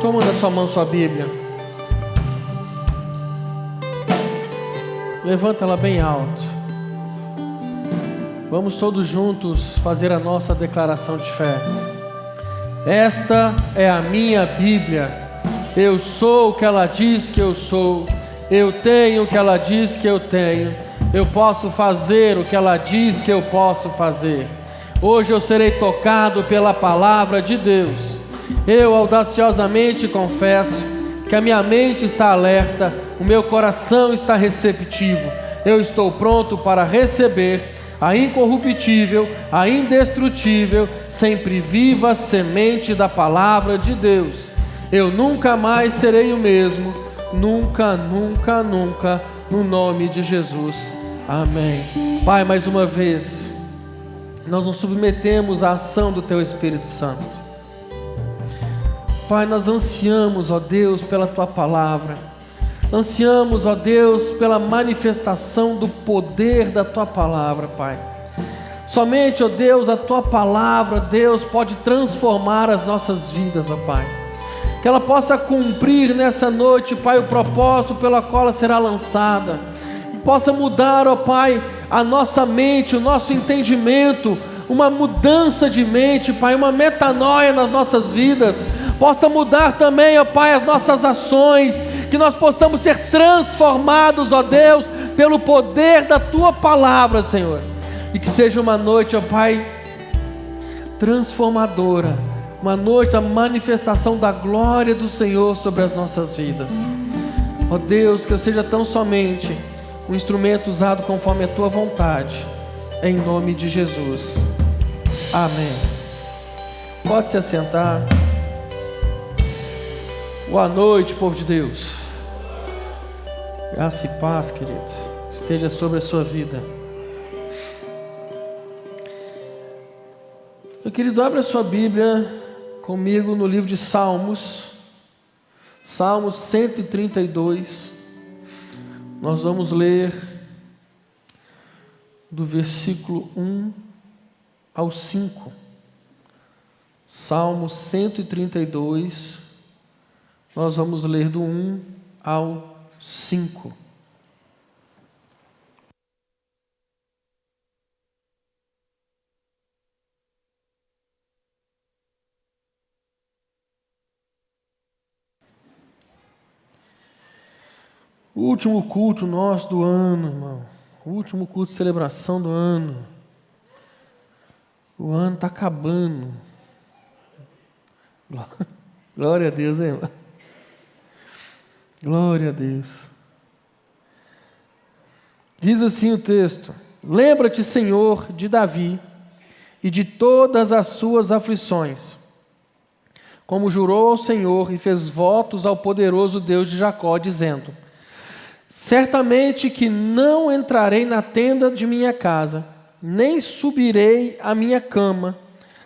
Toma na sua mão sua Bíblia. Levanta ela bem alto. Vamos todos juntos fazer a nossa declaração de fé. Esta é a minha Bíblia. Eu sou o que ela diz que eu sou. Eu tenho o que ela diz que eu tenho. Eu posso fazer o que ela diz que eu posso fazer. Hoje eu serei tocado pela palavra de Deus. Eu audaciosamente confesso que a minha mente está alerta, o meu coração está receptivo. Eu estou pronto para receber a incorruptível, a indestrutível, sempre viva semente da palavra de Deus. Eu nunca mais serei o mesmo, nunca, nunca, nunca, no nome de Jesus. Amém. Pai, mais uma vez, nós nos submetemos à ação do Teu Espírito Santo. Pai, nós ansiamos, ó Deus, pela Tua palavra. Ansiamos, ó Deus, pela manifestação do poder da Tua palavra, Pai. Somente, ó Deus, a Tua palavra, Deus, pode transformar as nossas vidas, ó Pai. Que ela possa cumprir nessa noite, Pai, o propósito pelo qual ela será lançada. Que possa mudar, ó Pai, a nossa mente, o nosso entendimento, uma mudança de mente, Pai, uma metanoia nas nossas vidas. Possa mudar também, ó Pai, as nossas ações, que nós possamos ser transformados, ó Deus, pelo poder da Tua palavra, Senhor. E que seja uma noite, ó Pai, transformadora, uma noite da manifestação da glória do Senhor sobre as nossas vidas. Ó Deus, que eu seja tão somente um instrumento usado conforme a Tua vontade, em nome de Jesus. Amém. Pode se assentar. Boa noite, povo de Deus. Graça e paz, querido, esteja sobre a sua vida. Meu querido, abra a sua Bíblia comigo no livro de Salmos, Salmos 132. Nós vamos ler do versículo 1 ao 5. Salmos 132. Nós vamos ler do 1 ao 5. O último culto nosso do ano, irmão. O último culto de celebração do ano. O ano está acabando. Glória a Deus, hein, irmão? Glória a Deus. Diz assim o texto: lembra-te, Senhor, de Davi e de todas as suas aflições, como jurou ao Senhor e fez votos ao poderoso Deus de Jacó, dizendo: certamente que não entrarei na tenda de minha casa, nem subirei à minha cama,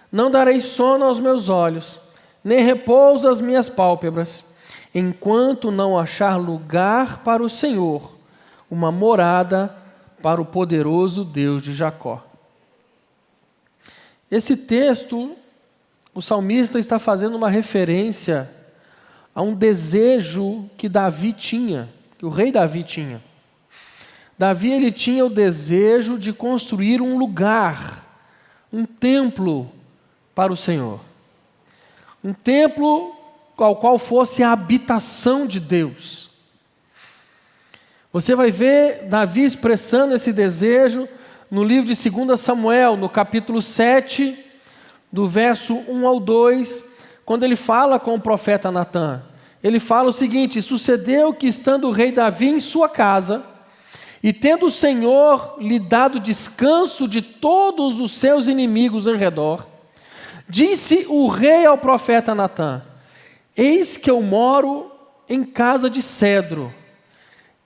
não darei sono aos meus olhos, nem repouso às minhas pálpebras, enquanto não achar lugar para o Senhor, uma morada para o poderoso Deus de Jacó. Esse texto, o salmista está fazendo uma referência a um desejo que Davi tinha, que o rei Davi tinha. Davi, ele tinha o desejo de construir um lugar, um templo para o Senhor. Um templo ao qual fosse a habitação de Deus. Você vai ver Davi expressando esse desejo no livro de 2 Samuel, no capítulo 7, do verso 1 ao 2, quando ele fala com o profeta Natã. Ele fala o seguinte: sucedeu que, estando o rei Davi em sua casa, e tendo o Senhor lhe dado descanso de todos os seus inimigos em redor, disse o rei ao profeta Natã: eis que eu moro em casa de cedro,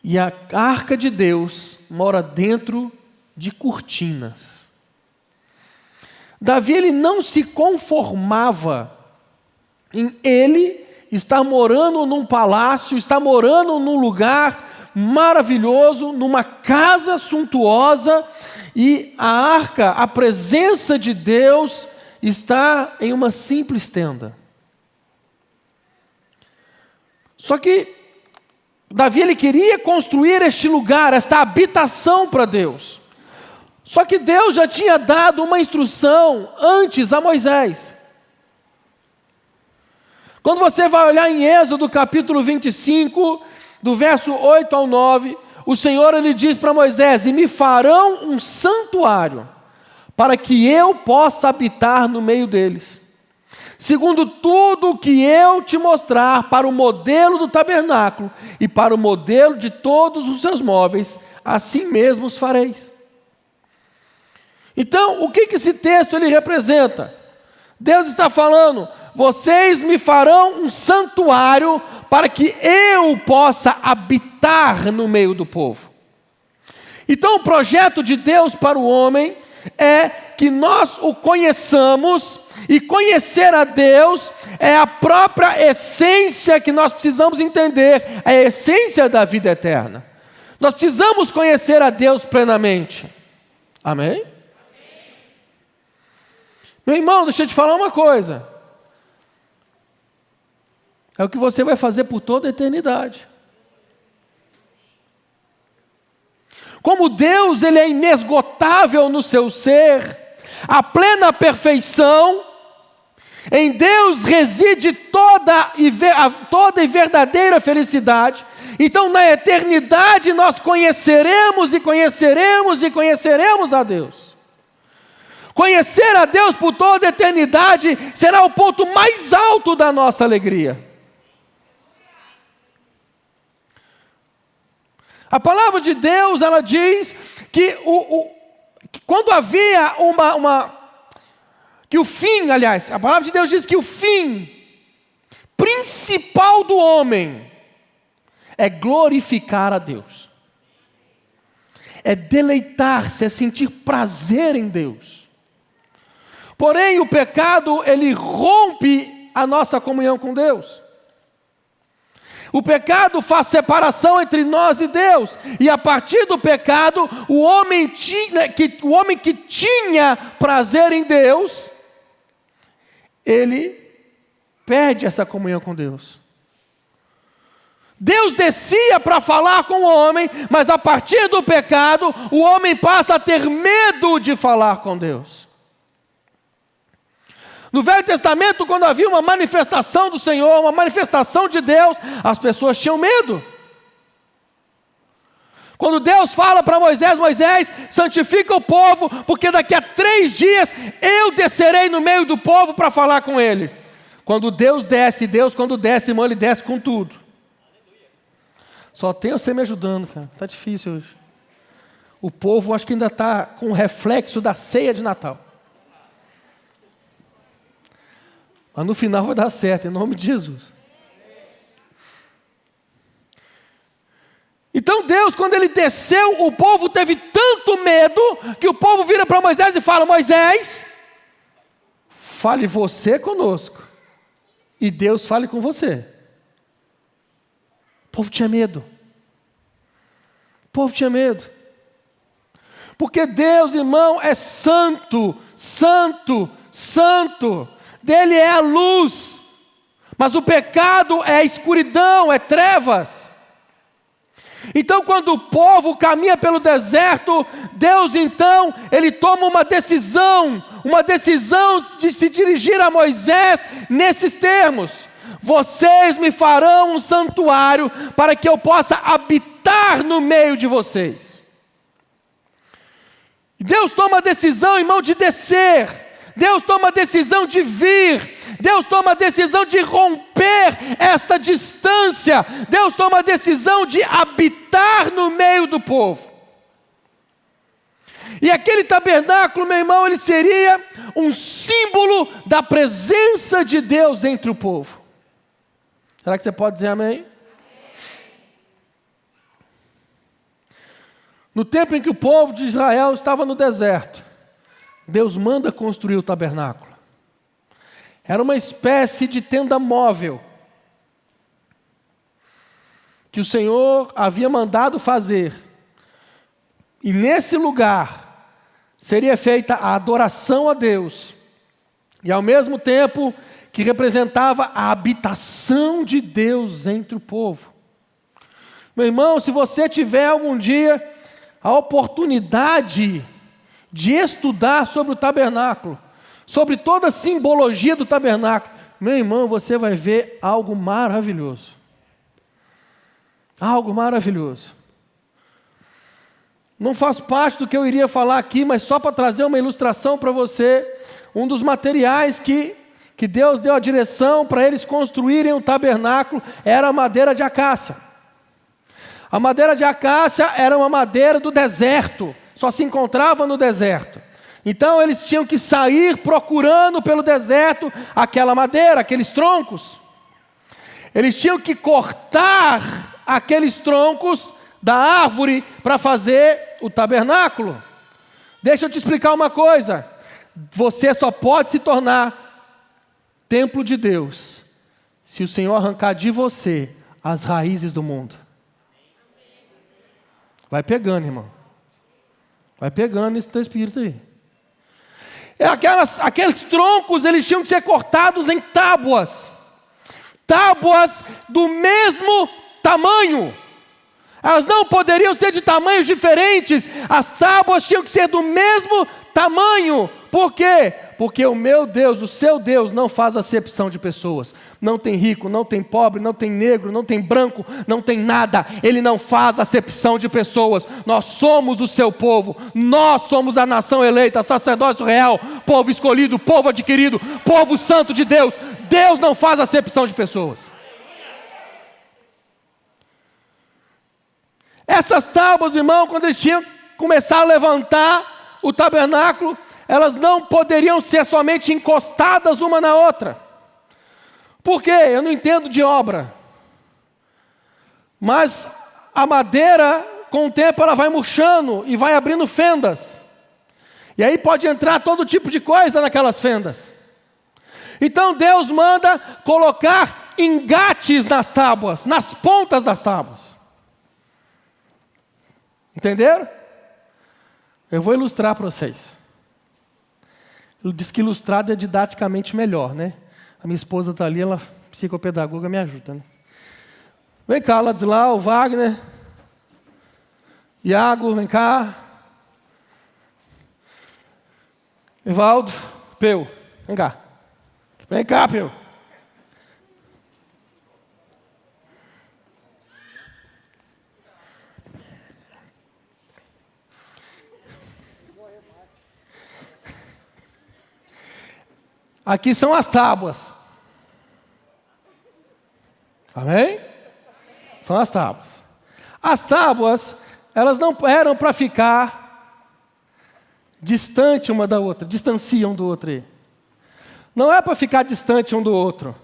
e a arca de Deus mora dentro de cortinas. Davi, ele não se conformava em ele estar morando num palácio, estar morando num lugar maravilhoso, numa casa suntuosa, e a arca, a presença de Deus, está em uma simples tenda. Só que Davi ele queria construir este lugar, esta habitação para Deus. Só que Deus já tinha dado uma instrução antes a Moisés. Quando você vai olhar em Êxodo capítulo 25, do verso 8 ao 9, o Senhor ele diz para Moisés: e me farão um santuário, para que eu possa habitar no meio deles, segundo tudo o que eu te mostrar, para o modelo do tabernáculo e para o modelo de todos os seus móveis, assim mesmo os fareis. Então, o que esse texto ele representa? Deus está falando: vocês me farão um santuário para que eu possa habitar no meio do povo. Então, o projeto de Deus para o homem é que nós o conheçamos, e conhecer a Deus é a própria essência que nós precisamos entender, a essência da vida eterna. Nós precisamos conhecer a Deus plenamente. Amém? Meu irmão, deixa eu te falar uma coisa. É o que você vai fazer por toda a eternidade. Como Deus ele é inesgotável no seu ser, a plena perfeição, em Deus reside toda e verdadeira felicidade. Então na eternidade nós conheceremos e conheceremos e conheceremos a Deus. Conhecer a Deus por toda a eternidade será o ponto mais alto da nossa alegria. A palavra de Deus, ela diz que quando havia que o fim, aliás, a palavra de Deus diz que o fim principal do homem é glorificar a Deus. É deleitar-se, é sentir prazer em Deus. Porém, o pecado, ele rompe a nossa comunhão com Deus. O pecado faz separação entre nós e Deus. E a partir do pecado, o homem que tinha prazer em Deus, ele perde essa comunhão com Deus. Deus descia para falar com o homem, mas a partir do pecado, o homem passa a ter medo de falar com Deus. No Velho Testamento, quando havia uma manifestação do Senhor, uma manifestação de Deus, as pessoas tinham medo. Quando Deus fala para Moisés: Moisés, santifica o povo, porque daqui a 3 dias eu descerei no meio do povo para falar com ele. Quando Deus desce, irmão, ele desce com tudo. Só tem você me ajudando, cara. Está difícil hoje. O povo acho que ainda está com o reflexo da ceia de Natal. Mas no final vai dar certo, em nome de Jesus. Então Deus, quando ele desceu, o povo teve tanto medo, que o povo vira para Moisés e fala: Moisés, fale você conosco, e Deus fale com você. O povo tinha medo. O povo tinha medo. Porque Deus, irmão, é santo, santo, santo. Dele é a luz, mas o pecado é a escuridão, é trevas. Então quando o povo caminha pelo deserto, Deus então, ele toma uma decisão de se dirigir a Moisés nesses termos: vocês me farão um santuário para que eu possa habitar no meio de vocês. Deus toma a decisão, irmão, de descer. Deus toma a decisão de vir. Deus toma a decisão de romper esta distância. Deus toma a decisão de habitar no meio do povo. E aquele tabernáculo, meu irmão, ele seria um símbolo da presença de Deus entre o povo. Será que você pode dizer amém? No tempo em que o povo de Israel estava no deserto, Deus manda construir o tabernáculo. Era uma espécie de tenda móvel que o Senhor havia mandado fazer. E nesse lugar seria feita a adoração a Deus. E ao mesmo tempo que representava a habitação de Deus entre o povo. Meu irmão, se você tiver algum dia a oportunidade de estudar sobre o tabernáculo, sobre toda a simbologia do tabernáculo, meu irmão, você vai ver algo maravilhoso. Algo maravilhoso. Não faz parte do que eu iria falar aqui, mas só para trazer uma ilustração para você, um dos materiais que Deus deu a direção para eles construírem o tabernáculo era a madeira de acácia. A madeira de acácia era uma madeira do deserto, só se encontrava no deserto. Então eles tinham que sair procurando pelo deserto aquela madeira, aqueles troncos. Eles tinham que cortar aqueles troncos da árvore para fazer o tabernáculo. Deixa eu te explicar uma coisa. Você só pode se tornar templo de Deus se o Senhor arrancar de você as raízes do mundo. Vai pegando, irmão. Vai pegando esse teu espírito aí. Aqueles troncos, eles tinham que ser cortados em tábuas. Tábuas do mesmo tamanho. Elas não poderiam ser de tamanhos diferentes. As tábuas tinham que ser do mesmo tamanho. Por quê? Porque o meu Deus, o seu Deus, não faz acepção de pessoas. Não tem rico, não tem pobre, não tem negro, não tem branco, não tem nada. Ele não faz acepção de pessoas. Nós somos o seu povo. Nós somos a nação eleita, sacerdócio real, povo escolhido, povo adquirido, povo santo de Deus. Deus não faz acepção de pessoas. Essas tábuas, irmão, quando eles tinham que começar a levantar o tabernáculo, elas não poderiam ser somente encostadas uma na outra. Por quê? Eu não entendo de obra. Mas a madeira, com o tempo, ela vai murchando e vai abrindo fendas. E aí pode entrar todo tipo de coisa naquelas fendas. Então Deus manda colocar engates nas tábuas, nas pontas das tábuas. Entenderam? Eu vou ilustrar para vocês. Ele diz que ilustrado é didaticamente melhor, né? A minha esposa está ali, ela psicopedagoga me ajuda, né? Vem cá, lá de lá, o Wagner. Iago, vem cá. Evaldo, Peu, vem cá. Vem cá, Peu. Aqui são as tábuas. Amém? São as tábuas. As tábuas, elas não eram para ficar distante uma da outra, distanciam do outro aí. Não é para ficar distante um do outro.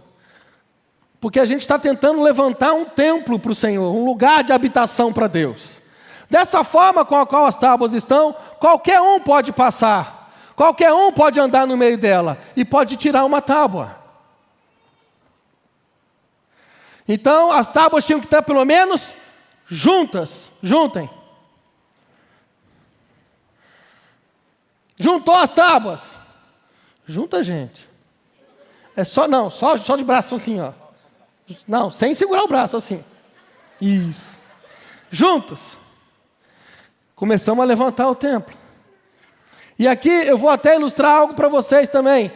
Porque a gente está tentando levantar um templo para o Senhor, um lugar de habitação para Deus. Dessa forma com a qual as tábuas estão, qualquer um pode passar. Qualquer um pode andar no meio dela e pode tirar uma tábua. Então, as tábuas tinham que estar pelo menos juntas. Juntem. Juntou as tábuas. Junta, gente. É só, não, só de braço assim, ó. Não, sem segurar o braço assim. Isso. Juntos. Começamos a levantar o templo. E aqui eu vou até ilustrar algo para vocês também.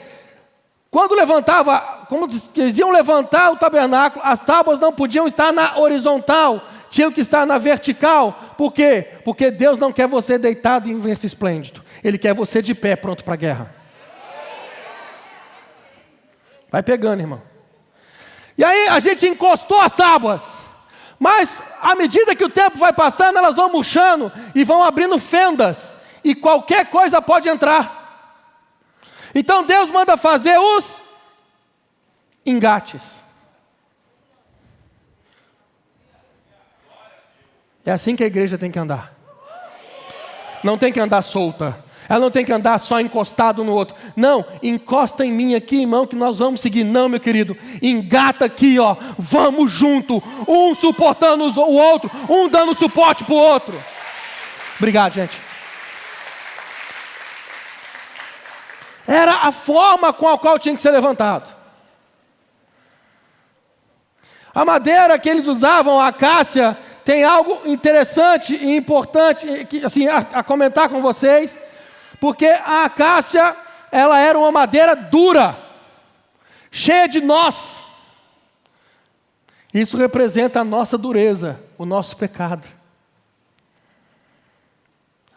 Quando eles iam levantar o tabernáculo, as tábuas não podiam estar na horizontal, tinham que estar na vertical. Por quê? Porque Deus não quer você deitado em berço esplêndido. Ele quer você de pé, pronto para a guerra. Vai pegando, irmão. E aí a gente encostou as tábuas. Mas à medida que o tempo vai passando, elas vão murchando e vão abrindo fendas. E qualquer coisa pode entrar. Então Deus manda fazer os engates. É assim que a igreja tem que andar. Não tem que andar solta. Ela não tem que andar só encostado no outro. Não, encosta em mim aqui, irmão, que nós vamos seguir. Não, meu querido, engata aqui, ó. Vamos junto. Um suportando o outro, um dando suporte para o outro. Obrigado, gente. Era a forma com a qual tinha que ser levantado. A madeira que eles usavam, a acácia, tem algo interessante e importante que, assim, a comentar com vocês, porque a acácia, ela era uma madeira dura, cheia de nós. Isso representa a nossa dureza, o nosso pecado.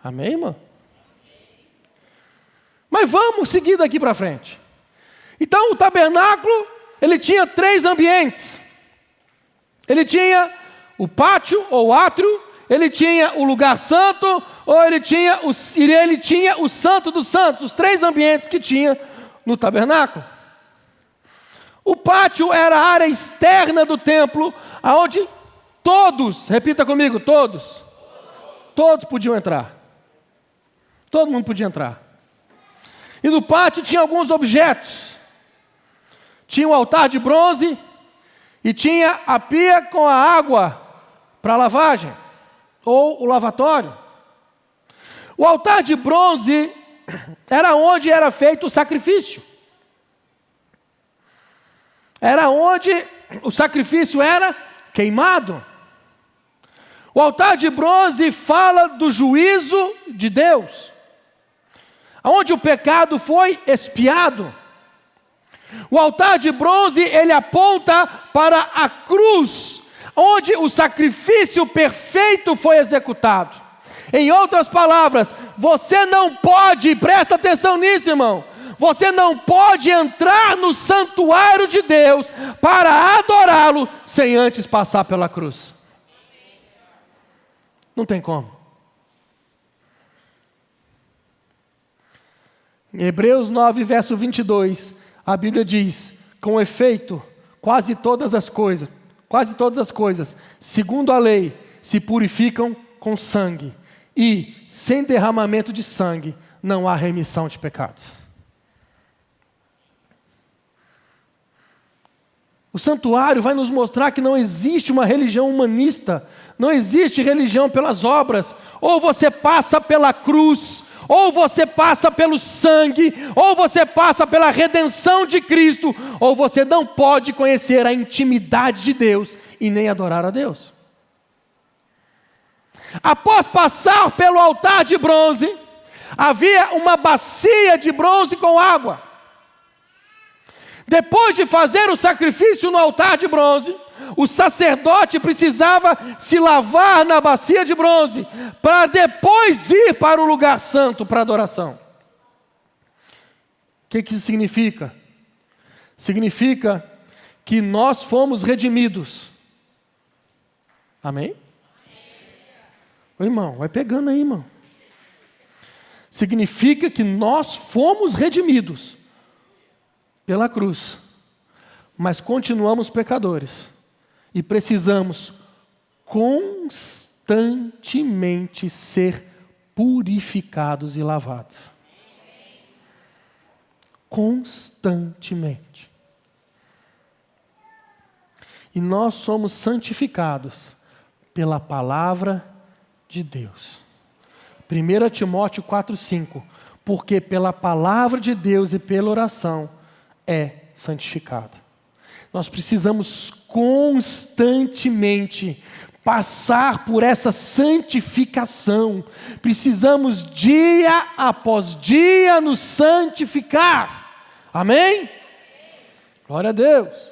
Amém, irmão? Mas vamos seguir daqui para frente. Então, o tabernáculo, ele tinha 3 ambientes. Ele tinha o pátio ou átrio, ele tinha o lugar santo, ou ele tinha o santo dos santos, os 3 ambientes que tinha no tabernáculo. O pátio era a área externa do templo, aonde todos, repita comigo, todos podiam entrar. Todo mundo podia entrar. E no pátio tinha alguns objetos. Tinha o altar de bronze e tinha a pia com a água para lavagem, ou o lavatório. O altar de bronze era onde era feito o sacrifício. Era onde o sacrifício era queimado. O altar de bronze fala do juízo de Deus, onde o pecado foi expiado. O altar de bronze, ele aponta para a cruz, onde o sacrifício perfeito foi executado. Em outras palavras, você não pode, presta atenção nisso, irmão, você não pode entrar no santuário de Deus para adorá-lo sem antes passar pela cruz. Não tem como. Em Hebreus 9, verso 22, a Bíblia diz: com efeito, quase todas as coisas, segundo a lei, se purificam com sangue, e sem derramamento de sangue não há remissão de pecados. O santuário vai nos mostrar que não existe uma religião humanista, não existe religião pelas obras. Ou você passa pela cruz, ou você passa pelo sangue, ou você passa pela redenção de Cristo, ou você não pode conhecer a intimidade de Deus e nem adorar a Deus. Após passar pelo altar de bronze, havia uma bacia de bronze com água. Depois de fazer o sacrifício no altar de bronze, o sacerdote precisava se lavar na bacia de bronze, para depois ir para o lugar santo para adoração. O que isso significa? Significa que nós fomos redimidos. Amém? Ô, irmão, vai pegando aí, irmão. Significa que nós fomos redimidos pela cruz, mas continuamos pecadores e precisamos constantemente ser purificados e lavados. Constantemente. E nós somos santificados pela palavra de Deus. 1 Timóteo 4,5: porque pela palavra de Deus e pela oração é santificado. Nós precisamos constantemente passar por essa santificação. Precisamos dia após dia nos santificar. Amém? Glória a Deus.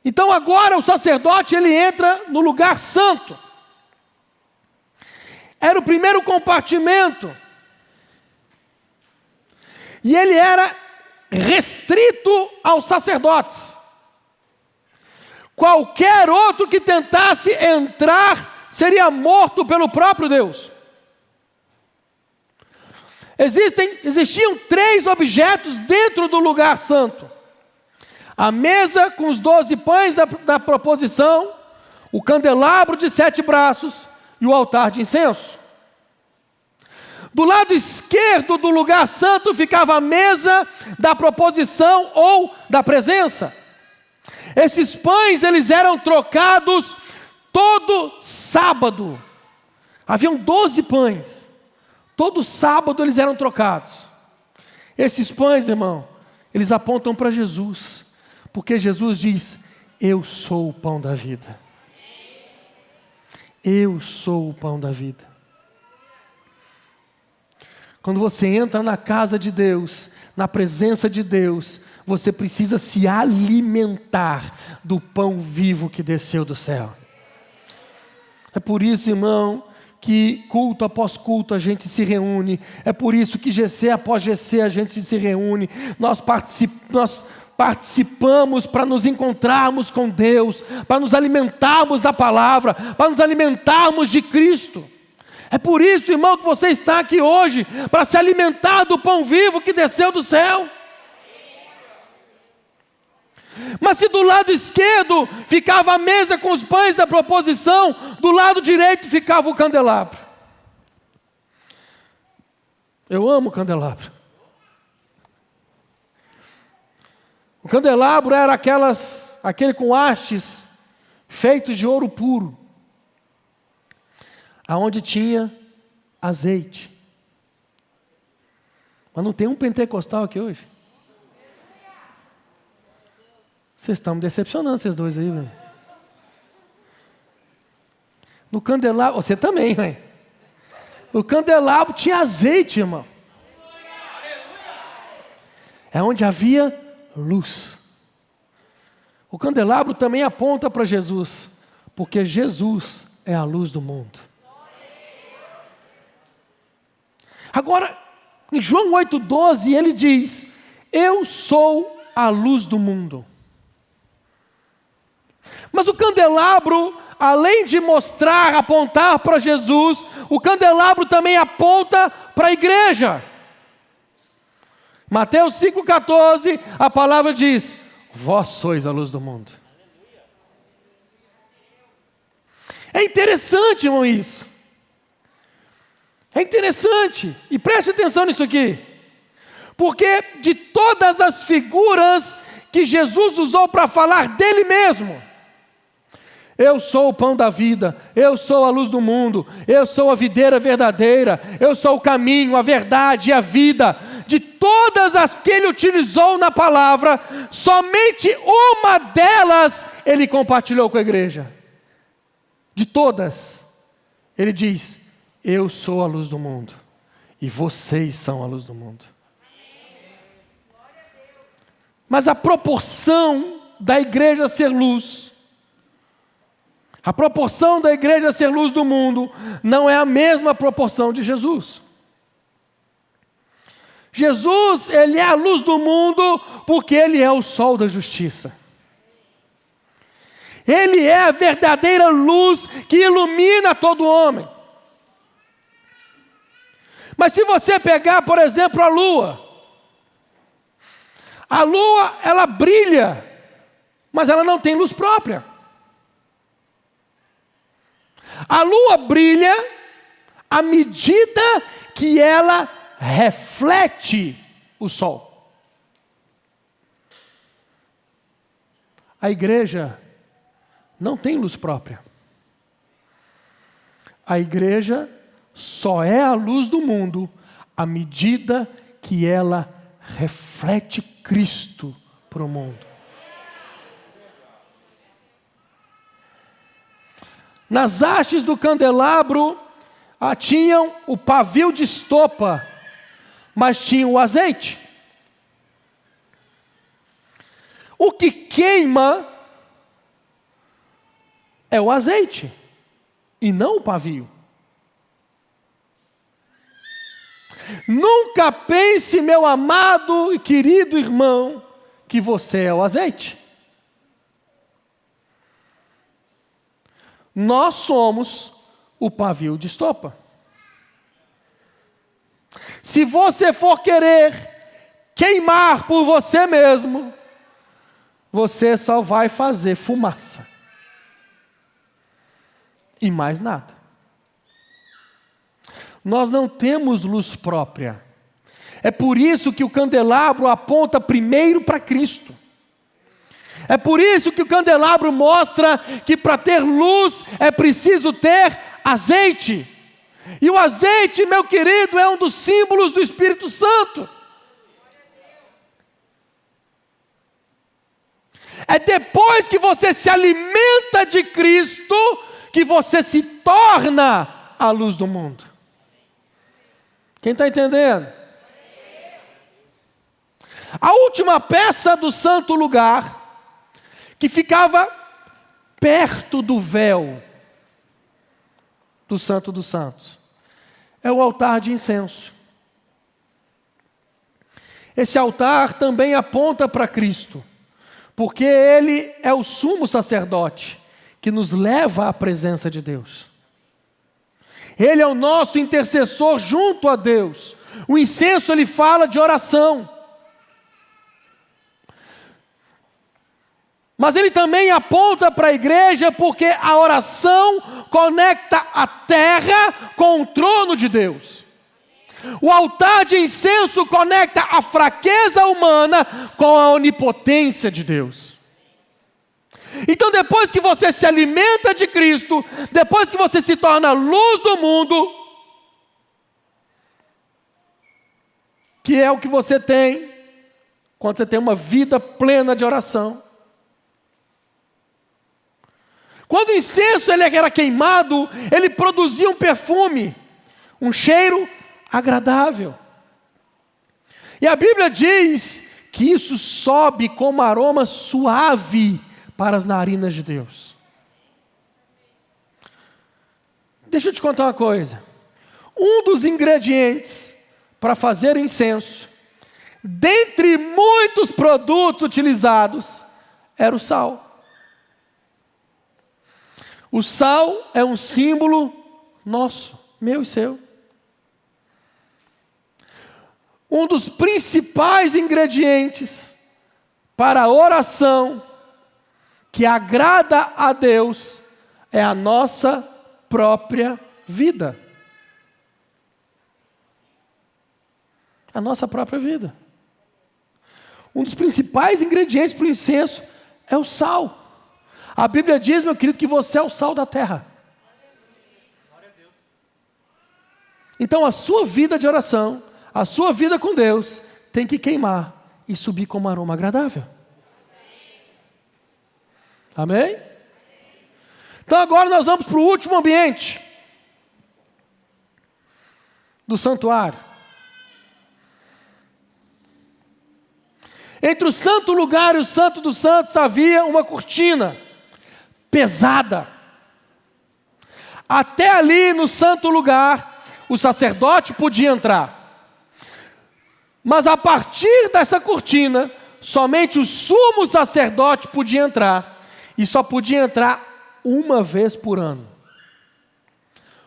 Então agora o sacerdote, ele entra no lugar santo. Era o primeiro compartimento. E ele era restrito aos sacerdotes. Qualquer outro que tentasse entrar seria morto pelo próprio Deus. Existiam 3 objetos dentro do lugar santo: a mesa com os 12 pães da proposição, o candelabro de 7 braços e o altar de incenso. Do lado esquerdo do lugar santo ficava a mesa da proposição ou da presença. Esses pães, eles eram trocados todo sábado. Haviam 12 pães. Todo sábado eles eram trocados. Esses pães, irmão, eles apontam para Jesus. Porque Jesus diz: Eu sou o pão da vida. Eu sou o pão da vida. Quando você entra na casa de Deus, na presença de Deus, você precisa se alimentar do pão vivo que desceu do céu. É por isso, irmão, que culto após culto a gente se reúne. É por isso que GC após GC a gente se reúne. Nós participamos para nos encontrarmos com Deus, para nos alimentarmos da palavra, para nos alimentarmos de Cristo. É por isso, irmão, que você está aqui hoje, para se alimentar do pão vivo que desceu do céu. Mas se do lado esquerdo ficava a mesa com os pães da proposição, do lado direito ficava o candelabro. Eu amo o candelabro. O candelabro era aquele com hastes feitos de ouro puro, aonde tinha azeite. Mas não tem um pentecostal aqui hoje? Vocês estão me decepcionando, vocês dois aí, velho. No candelabro, você também, velho. No candelabro tinha azeite, irmão. É onde havia luz. O candelabro também aponta para Jesus, porque Jesus é a luz do mundo. Agora, em João 8,12, ele diz: eu sou a luz do mundo. Mas o candelabro, além de mostrar, apontar para Jesus, o candelabro também aponta para a igreja. Mateus 5,14, a palavra diz: vós sois a luz do mundo. É interessante, irmão, isso. É interessante, e preste atenção nisso aqui, porque de todas as figuras que Jesus usou para falar dele mesmo, eu sou o pão da vida, eu sou a luz do mundo, eu sou a videira verdadeira, eu sou o caminho, a verdade e a vida, de todas as que ele utilizou na palavra, somente uma delas ele compartilhou com a igreja. De todas, ele diz: eu sou a luz do mundo, e vocês são a luz do mundo. Mas a proporção da igreja ser luz, a proporção da igreja ser luz do mundo, não é a mesma proporção de Jesus. Jesus, ele é a luz do mundo, porque ele é o sol da justiça. Ele é a verdadeira luz que ilumina todo homem. Mas se você pegar, por exemplo, a lua, ela brilha, mas ela não tem luz própria. A lua brilha à medida que ela reflete o sol. A igreja não tem luz própria. A igreja só é a luz do mundo à medida que ela reflete Cristo para o mundo. Nas hastes do candelabro tinham o pavio de estopa, mas tinha o azeite. O que queima é o azeite, e não o pavio. Nunca pense, meu amado e querido irmão, que você é o azeite. Nós somos o pavio de estopa. Se você for querer queimar por você mesmo, você só vai fazer fumaça. E mais nada. Nós não temos luz própria. É por isso que o candelabro aponta primeiro para Cristo. É por isso que o candelabro mostra que para ter luz é preciso ter azeite. E o azeite, meu querido, é um dos símbolos do Espírito Santo. É depois que você se alimenta de Cristo que você se torna a luz do mundo. Quem está entendendo? A última peça do santo lugar, que ficava perto do véu do Santo dos Santos, é o altar de incenso. Esse altar também aponta para Cristo, porque Ele é o sumo sacerdote que nos leva à presença de Deus. Ele é o nosso intercessor junto a Deus. O incenso, ele fala de oração. Mas ele também aponta para a igreja, porque a oração conecta a terra com o trono de Deus. O altar de incenso conecta a fraqueza humana com a onipotência de Deus. Então, depois que você se alimenta de Cristo, depois que você se torna luz do mundo, que é o que você tem quando você tem uma vida plena de oração. Quando o incenso ele era queimado, ele produzia um perfume, um cheiro agradável. E a Bíblia diz que isso sobe como aroma suave para as narinas de Deus. Deixa eu te contar uma coisa. Um dos ingredientes para fazer incenso, dentre muitos produtos utilizados, era o sal. O sal é um símbolo nosso, meu e seu. Um dos principais ingredientes para a oração que agrada a Deus é a nossa própria vida. A nossa própria vida. Um dos principais ingredientes para o incenso é o sal. A Bíblia diz, meu querido, que você é o sal da terra. Então a sua vida de oração, a sua vida com Deus, tem que queimar e subir como aroma agradável. Amém? Então agora nós vamos para o último ambiente do santuário. Entre o santo lugar e o santo dos santos havia uma cortina pesada. Até ali no santo lugar, o sacerdote podia entrar. Mas a partir dessa cortina, somente o sumo sacerdote podia entrar. E só podia entrar uma vez por ano.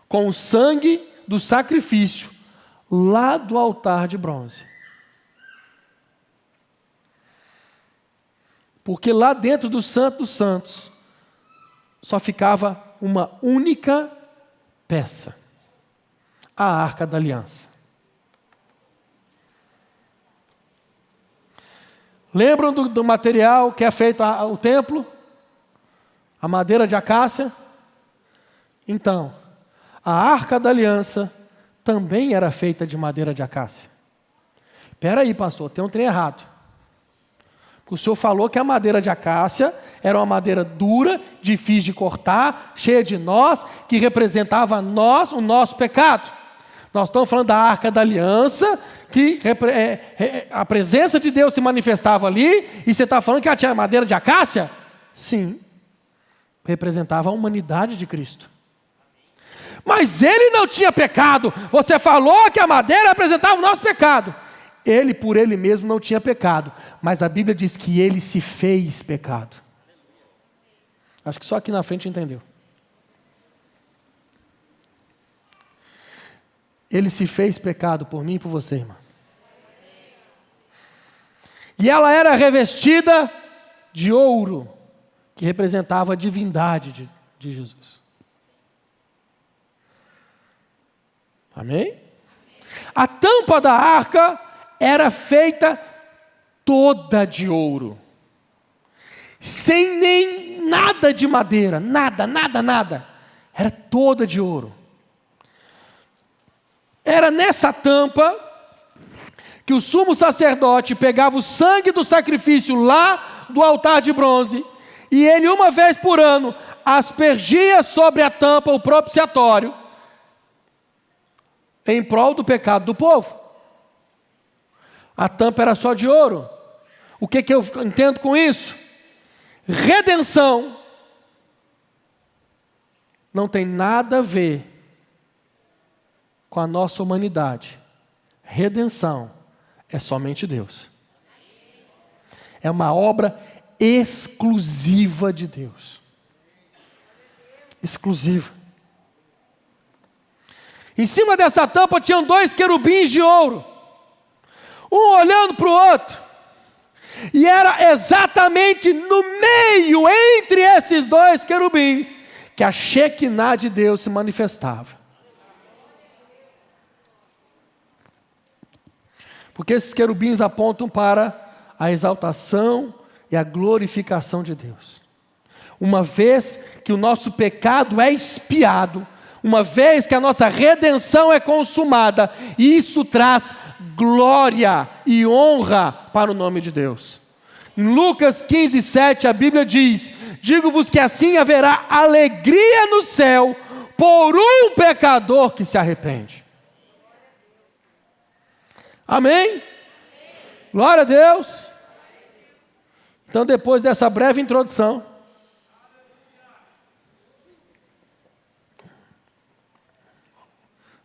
Com o sangue do sacrifício, lá do altar de bronze. Porque lá dentro do Santo dos Santos, só ficava uma única peça. A Arca da Aliança. Lembram do material que é feito o templo? A madeira de acácia? Então, a Arca da Aliança também era feita de madeira de acácia. Espera aí, pastor, tem um trem errado. O senhor falou que a madeira de acácia era uma madeira dura, difícil de cortar, cheia de nós, que representava nós, o nosso pecado. Nós estamos falando da Arca da Aliança, que a presença de Deus se manifestava ali, e você está falando que ela tinha madeira de acácia? Sim, representava a humanidade de Cristo. Mas ele não tinha pecado. Você falou que a madeira representava o nosso pecado. Ele por ele mesmo não tinha pecado, mas a Bíblia diz que ele se fez pecado. Acho que só aqui na frente entendeu. Ele se fez pecado por mim e por você, irmã. E ela era revestida de ouro, que representava a divindade de Jesus. Amém? A tampa da arca era feita toda de ouro, sem nem nada de madeira, nada, era toda de ouro. Era nessa tampa que o sumo sacerdote pegava o sangue do sacrifício lá do altar de bronze, e ele uma vez por ano aspergia sobre a tampa o propiciatório, em prol do pecado do povo. A tampa era só de ouro. O que eu entendo com isso? Redenção não tem nada a ver com a nossa humanidade. Redenção é somente Deus. É uma obra exclusiva de Deus. Exclusiva. Em cima dessa tampa tinham 2 querubins de ouro, um olhando para o outro, e era exatamente no meio, entre esses 2 querubins, que a Shekinah de Deus se manifestava. Porque esses querubins apontam para a exaltação e a glorificação de Deus. Uma vez que o nosso pecado é expiado, uma vez que a nossa redenção é consumada, isso traz glória e honra para o nome de Deus. Em Lucas 15:7 a Bíblia diz: digo-vos que assim haverá alegria no céu por um pecador que se arrepende. Amém? Glória a Deus. Então, depois dessa breve introdução,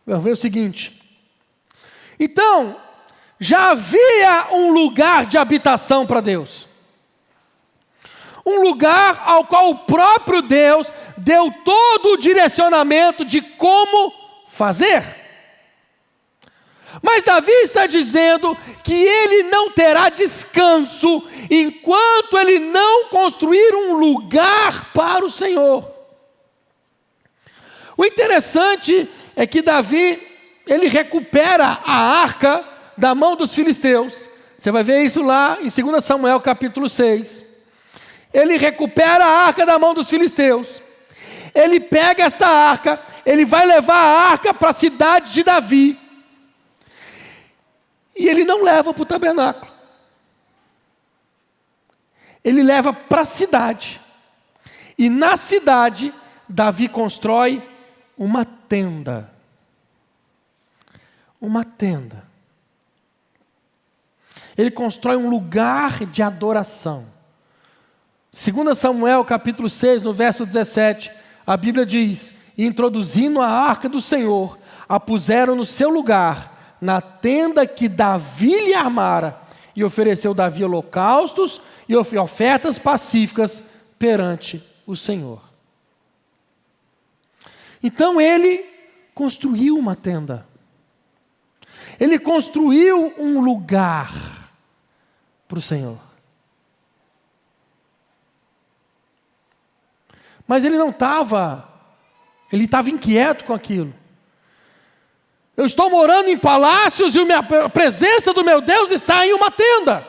vamos ver o seguinte. Então, já havia um lugar de habitação para Deus. Um lugar ao qual o próprio Deus deu todo o direcionamento de como fazer. Mas Davi está dizendo que ele não terá descanso enquanto ele não construir um lugar para o Senhor. O interessante é que Davi, ele recupera a arca da mão dos filisteus. Você vai ver isso lá em 2 Samuel capítulo 6. Ele recupera a arca da mão dos filisteus. Ele pega esta arca, ele vai levar a arca para a cidade de Davi. E ele não leva para o tabernáculo. Ele leva para a cidade. E na cidade, Davi constrói uma tenda. Uma tenda. Ele constrói um lugar de adoração. 2 Samuel capítulo 6, no verso 17, a Bíblia diz: introduzindo a arca do Senhor, a puseram no seu lugar, na tenda que Davi lhe armara, e ofereceu Davi holocaustos e ofertas pacíficas perante o Senhor. Então ele construiu uma tenda. Ele construiu um lugar para o Senhor. Mas ele não estava, ele estava inquieto com aquilo. Eu estou morando em palácios e a presença do meu Deus está em uma tenda.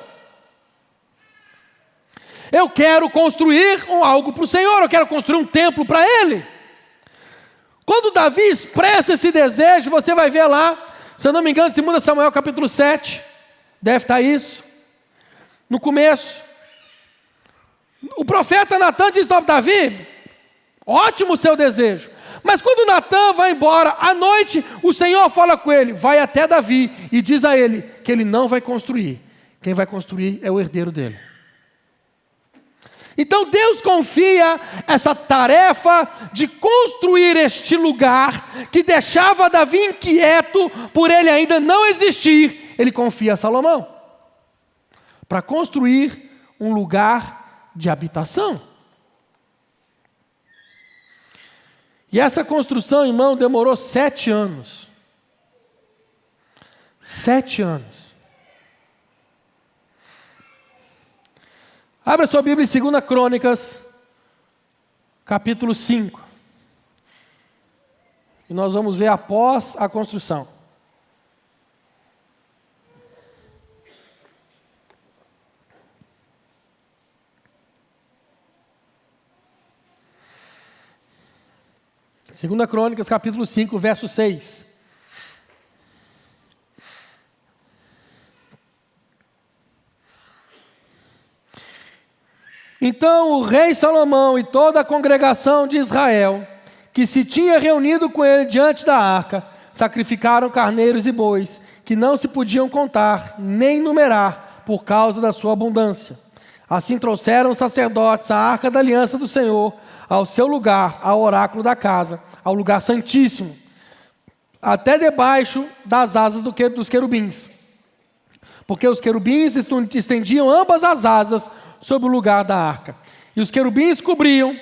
Eu quero construir algo para o Senhor, eu quero construir um templo para Ele. Quando Davi expressa esse desejo, você vai ver lá, se eu não me engano, 2 Samuel capítulo 7, deve estar isso, no começo. O profeta Natan diz para Davi: ótimo o seu desejo. Mas quando Natan vai embora, à noite, o Senhor fala com ele: vai até Davi e diz a ele que ele não vai construir. Quem vai construir é o herdeiro dele. Então Deus confia essa tarefa de construir este lugar, que deixava Davi inquieto por ele ainda não existir. Ele confia a Salomão para construir um lugar de habitação. E essa construção, irmão, demorou 7 anos. 7 anos. Abra sua Bíblia em 2 Crônicas, capítulo 5. E nós vamos ver após a construção. Segunda Crônicas, capítulo 5, verso 6. Então o rei Salomão e toda a congregação de Israel, que se tinha reunido com ele diante da arca, sacrificaram carneiros e bois, que não se podiam contar, nem numerar, por causa da sua abundância. Assim trouxeram os sacerdotes a arca da aliança do Senhor ao seu lugar, ao oráculo da casa, ao lugar santíssimo, até debaixo das asas dos querubins. Porque os querubins estendiam ambas as asas sobre o lugar da arca. E os querubins cobriam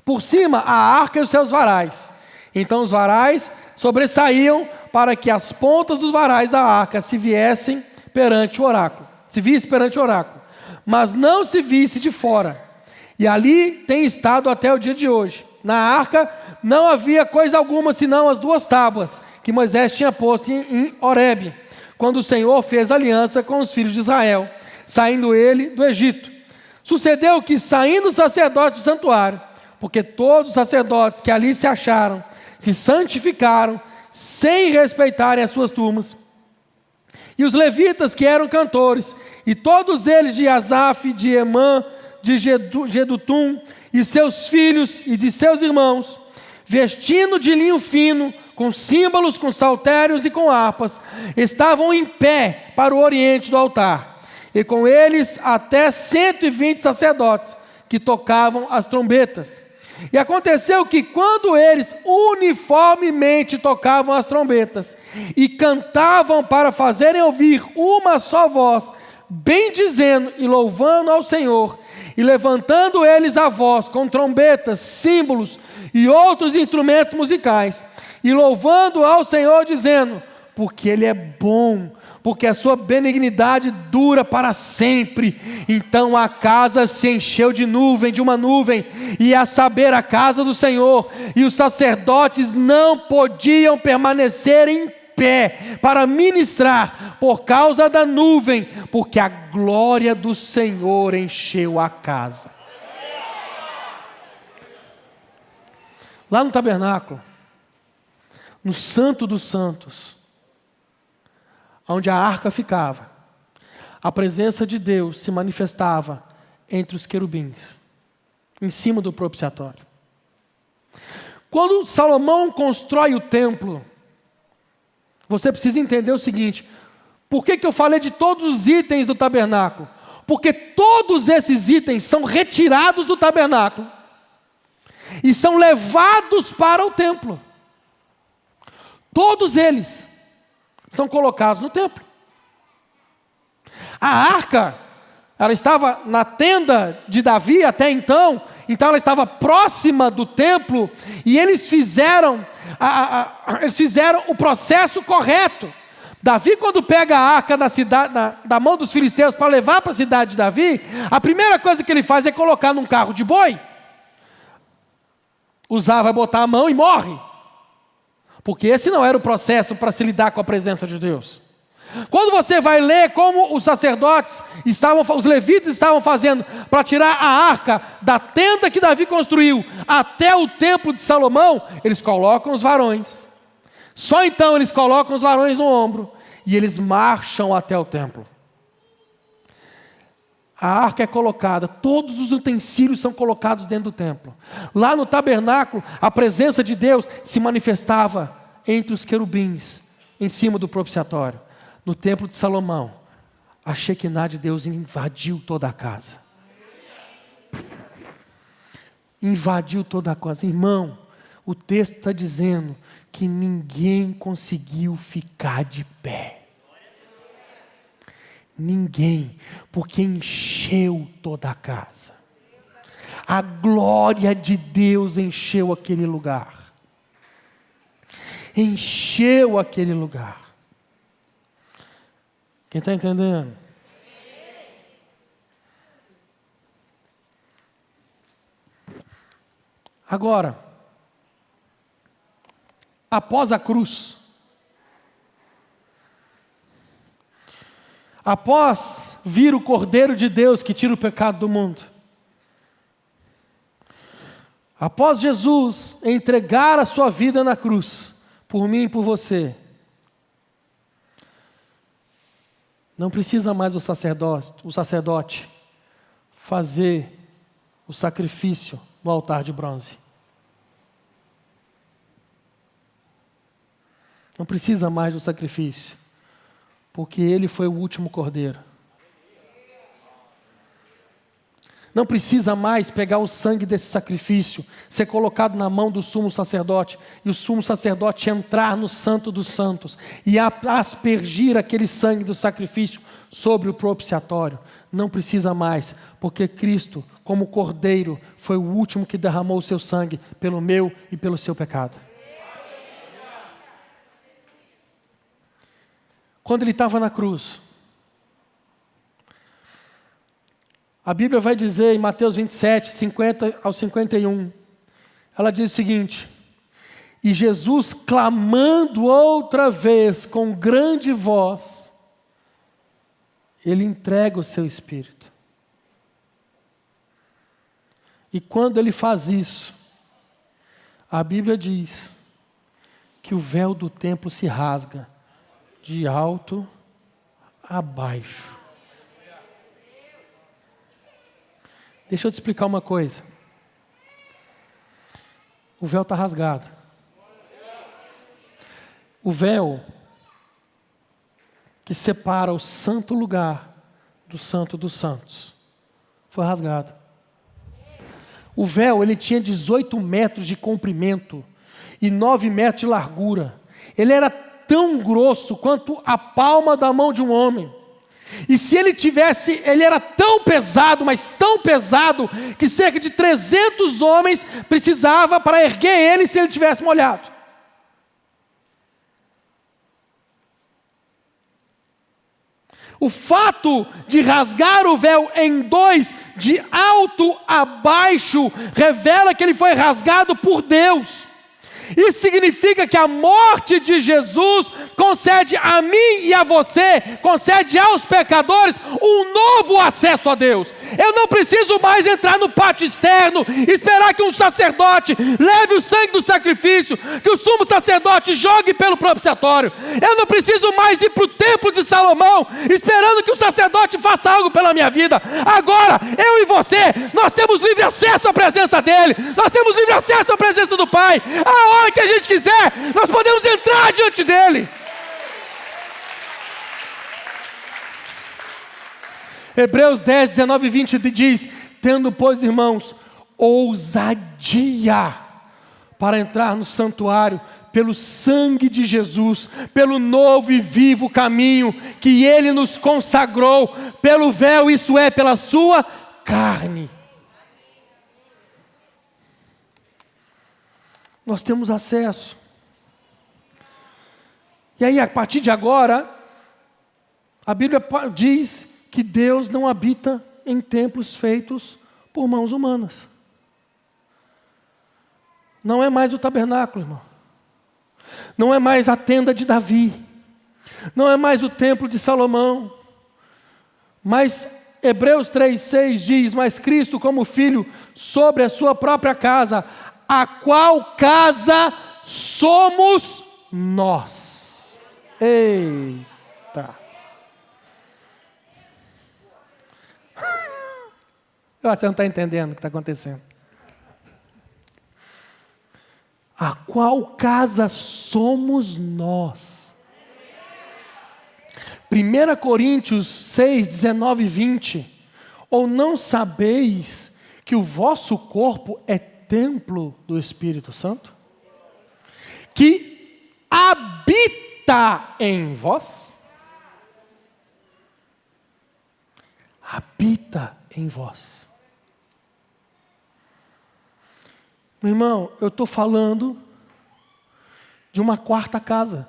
por cima a arca e os seus varais. Então os varais sobressaíam para que as pontas dos varais da arca se vissem perante o oráculo. Mas não se visse de fora. E ali tem estado até o dia de hoje. Na arca não havia coisa alguma senão as 2 tábuas que Moisés tinha posto em Horebe, quando o Senhor fez aliança com os filhos de Israel, saindo ele do Egito. Sucedeu que, saindo os sacerdotes do santuário, porque todos os sacerdotes que ali se acharam, se santificaram, sem respeitarem as suas turmas, e os levitas que eram cantores, e todos eles de Asaf, de Emã, de Jedutum, e seus filhos e de seus irmãos, vestindo de linho fino, com símbolos, com saltérios e com harpas, estavam em pé para o oriente do altar, e com eles até 120 sacerdotes, que tocavam as trombetas. E aconteceu que, quando eles uniformemente tocavam as trombetas, e cantavam para fazerem ouvir uma só voz, bendizendo e louvando ao Senhor, e levantando eles a voz com trombetas, símbolos e outros instrumentos musicais, e louvando ao Senhor, dizendo: porque Ele é bom, porque a sua benignidade dura para sempre. Então a casa se encheu de uma nuvem, e a saber, a casa do Senhor, e os sacerdotes não podiam permanecer em pé para ministrar por causa da nuvem, porque a glória do Senhor encheu a casa. Lá no tabernáculo, no Santo dos Santos, onde a arca ficava, a presença de Deus se manifestava entre os querubins, em cima do propiciatório. Quando Salomão constrói o templo, você precisa entender o seguinte: por que eu falei de todos os itens do tabernáculo? Porque todos esses itens são retirados do tabernáculo e são levados para o templo. Todos eles são colocados no templo. A arca, ela estava na tenda de Davi até então ela estava próxima do templo, e eles fizeram o processo correto. Davi, quando pega a arca da mão dos filisteus para levar para a cidade de Davi, a primeira coisa que ele faz é colocar num carro de boi. Uzá vai botar a mão e morre, porque esse não era o processo para se lidar com a presença de Deus. Quando você vai ler como os sacerdotes os levitas estavam fazendo para tirar a arca da tenda que Davi construiu até o templo de Salomão, eles colocam os varões. Só então eles colocam os varões no ombro e eles marcham até o templo. A arca é colocada, todos os utensílios são colocados dentro do templo. Lá no tabernáculo, a presença de Deus se manifestava entre os querubins, em cima do propiciatório. No templo de Salomão, a Shekinah de Deus invadiu toda a casa. Invadiu toda a casa. Irmão, o texto está dizendo que ninguém conseguiu ficar de pé. Ninguém, porque encheu toda a casa. A glória de Deus encheu aquele lugar. Encheu aquele lugar. Quem está entendendo? Agora, após a cruz, após vir o Cordeiro de Deus que tira o pecado do mundo, após Jesus entregar a sua vida na cruz, por mim e por você, não precisa mais o sacerdote fazer o sacrifício no altar de bronze. Não precisa mais do sacrifício, porque ele foi o último cordeiro. Não precisa mais pegar o sangue desse sacrifício, ser colocado na mão do sumo sacerdote, e o sumo sacerdote entrar no santo dos santos, e aspergir aquele sangue do sacrifício sobre o propiciatório. Não precisa mais, porque Cristo, como cordeiro, foi o último que derramou o seu sangue pelo meu e pelo seu pecado. Quando ele estava na cruz, a Bíblia vai dizer em Mateus 27, 50 ao 51, ela diz o seguinte: e Jesus, clamando outra vez com grande voz, ele entrega o seu espírito. E quando ele faz isso, a Bíblia diz que o véu do templo se rasga de alto a baixo. Deixa eu te explicar uma coisa. O véu está rasgado. O véu que separa o santo lugar do santo dos santos foi rasgado. O véu, ele tinha 18 metros de comprimento e 9 metros de largura. Ele era tão grosso quanto a palma da mão de um homem. E se ele era tão pesado, mas tão pesado, que cerca de 300 homens precisava para erguer ele se ele tivesse molhado. O fato de rasgar o véu em dois, de alto a baixo, revela que ele foi rasgado por Deus. Isso significa que a morte de Jesus concede a mim e a você, concede aos pecadores um novo acesso a Deus. Eu não preciso mais entrar no pátio externo, esperar que um sacerdote leve o sangue do sacrifício, que o sumo sacerdote jogue pelo propiciatório. Eu não preciso mais ir para o templo de Salomão, esperando que o sacerdote faça algo pela minha vida. Agora, eu e você, nós temos livre acesso à presença dEle, nós temos livre acesso à presença do Pai. A hora que a gente quiser, nós podemos entrar diante dEle. Hebreus 10, 19 e 20 diz: tendo, pois, irmãos, ousadia para entrar no santuário pelo sangue de Jesus, pelo novo e vivo caminho que Ele nos consagrou, pelo véu, isso é, pela sua carne. Nós temos acesso. E aí, a partir de agora, a Bíblia diz que Deus não habita em templos feitos por mãos humanas. Não é mais o tabernáculo, irmão. Não é mais a tenda de Davi. Não é mais o templo de Salomão. Mas Hebreus 3,6 diz: mas Cristo como Filho sobre a sua própria casa, a qual casa somos nós. Eita! Você não está entendendo o que está acontecendo. A qual casa somos nós? 1 Coríntios 6, 19 e 20. Ou não sabeis que o vosso corpo é templo do Espírito Santo? Que habita em vós? Habita em vós. Meu irmão, eu estou falando de uma quarta casa.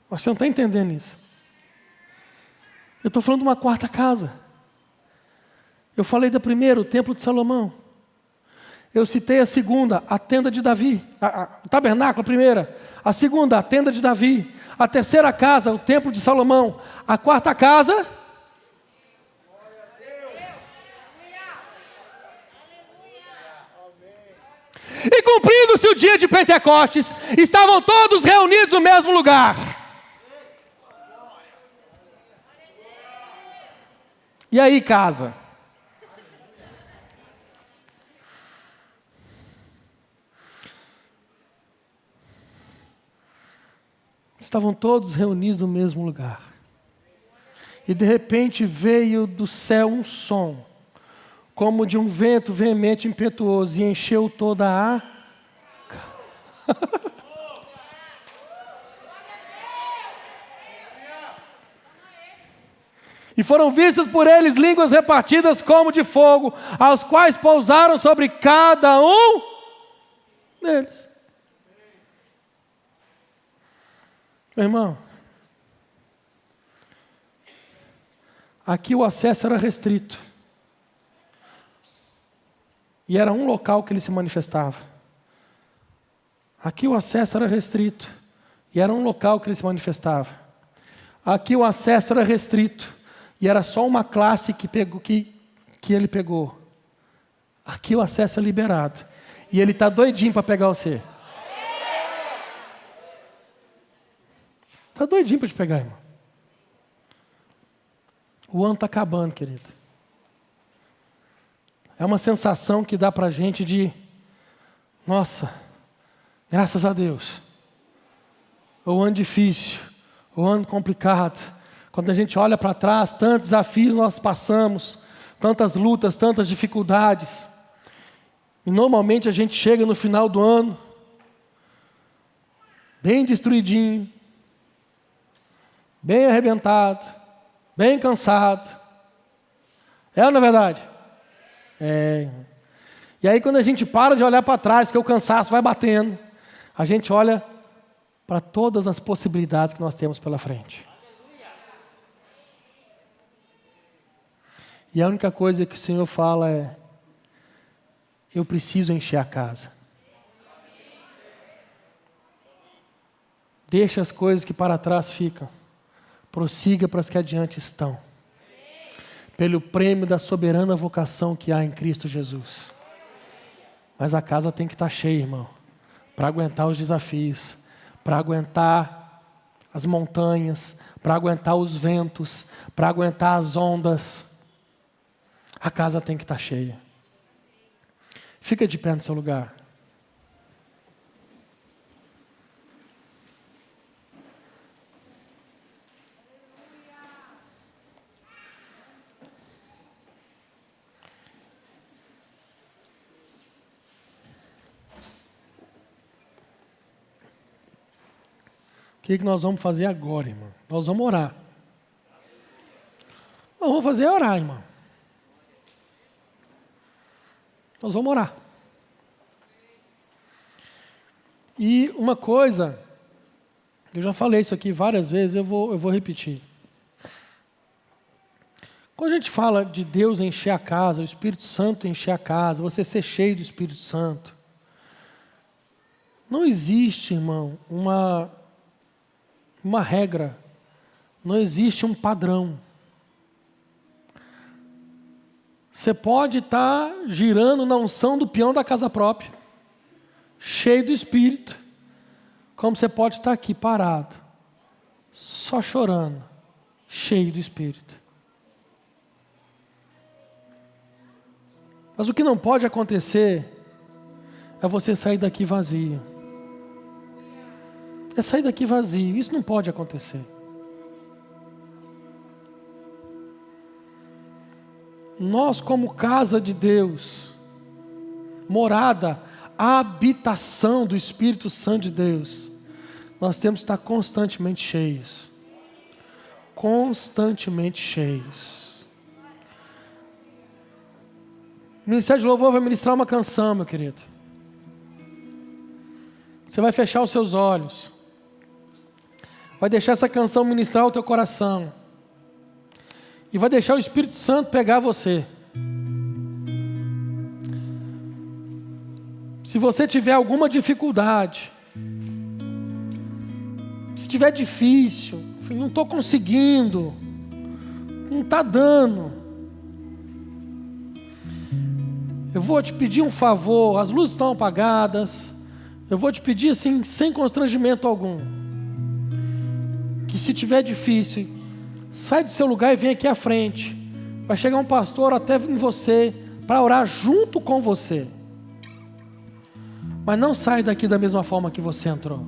Você não está entendendo isso. Eu estou falando de uma quarta casa. Eu falei da primeira, o templo de Salomão. Eu citei a segunda, a tenda de Davi. O tabernáculo, a primeira. A segunda, a tenda de Davi. A terceira casa, o templo de Salomão. A quarta casa... E cumprindo-se o dia de Pentecostes, estavam todos reunidos no mesmo lugar. E aí, casa? Estavam todos reunidos no mesmo lugar. E de repente veio do céu um som, como de um vento veemente e impetuoso, e encheu toda a... E foram vistas por eles línguas repartidas como de fogo, aos quais pousaram sobre cada um deles. Meu irmão, aqui o acesso era restrito. E era um local que ele se manifestava. Aqui o acesso era restrito. E era um local que ele se manifestava. Aqui o acesso era restrito. E era só uma classe que ele pegou. Aqui o acesso é liberado. E ele está doidinho para pegar você. Está doidinho para te pegar, irmão. O ano está acabando, querido. É uma sensação que dá para a gente de... Nossa, graças a Deus. O ano difícil. O ano complicado. Quando a gente olha para trás, tantos desafios nós passamos, tantas lutas, tantas dificuldades. E normalmente a gente chega no final do ano, bem destruidinho, bem arrebentado, bem cansado. É ou não é verdade? É. E aí quando a gente para de olhar para trás, porque o cansaço vai batendo, a gente olha para todas as possibilidades que nós temos pela frente. E a única coisa que o Senhor fala é: eu preciso encher a casa. Deixa as coisas que para trás ficam. Prossiga para as que adiante estão. Pelo prêmio da soberana vocação que há em Cristo Jesus. Mas a casa tem que estar cheia, irmão. Para aguentar os desafios. Para aguentar as montanhas. Para aguentar os ventos. Para aguentar as ondas. A casa tem que estar cheia. Fica de pé no seu lugar. O que nós vamos fazer agora, irmão? Nós vamos orar. Nós vamos fazer é orar, irmão. Nós vamos orar. E uma coisa, eu já falei isso aqui várias vezes, eu vou repetir. Quando a gente fala de Deus encher a casa, o Espírito Santo encher a casa, você ser cheio do Espírito Santo, não existe, irmão, uma regra, não existe um padrão. Você pode estar girando na unção do peão da casa própria, cheio do Espírito, como você pode estar aqui parado, só chorando, cheio do Espírito. Mas o que não pode acontecer é você sair daqui vazio. É sair daqui vazio, isso não pode acontecer. Nós, como casa de Deus, morada, habitação do Espírito Santo de Deus, nós temos que estar constantemente cheios. Constantemente cheios. O Ministério de Louvor vai ministrar uma canção, meu querido. Você vai fechar os seus olhos. Vai deixar essa canção ministrar o teu coração. E vai deixar o Espírito Santo pegar você. Se você tiver alguma dificuldade, se estiver difícil, não estou conseguindo, não está dando, eu vou te pedir um favor, as luzes estão apagadas, eu vou te pedir assim, sem constrangimento algum, que se estiver difícil, sai do seu lugar e vem aqui à frente. Vai chegar um pastor até em você para orar junto com você. Mas não sai daqui da mesma forma que você entrou.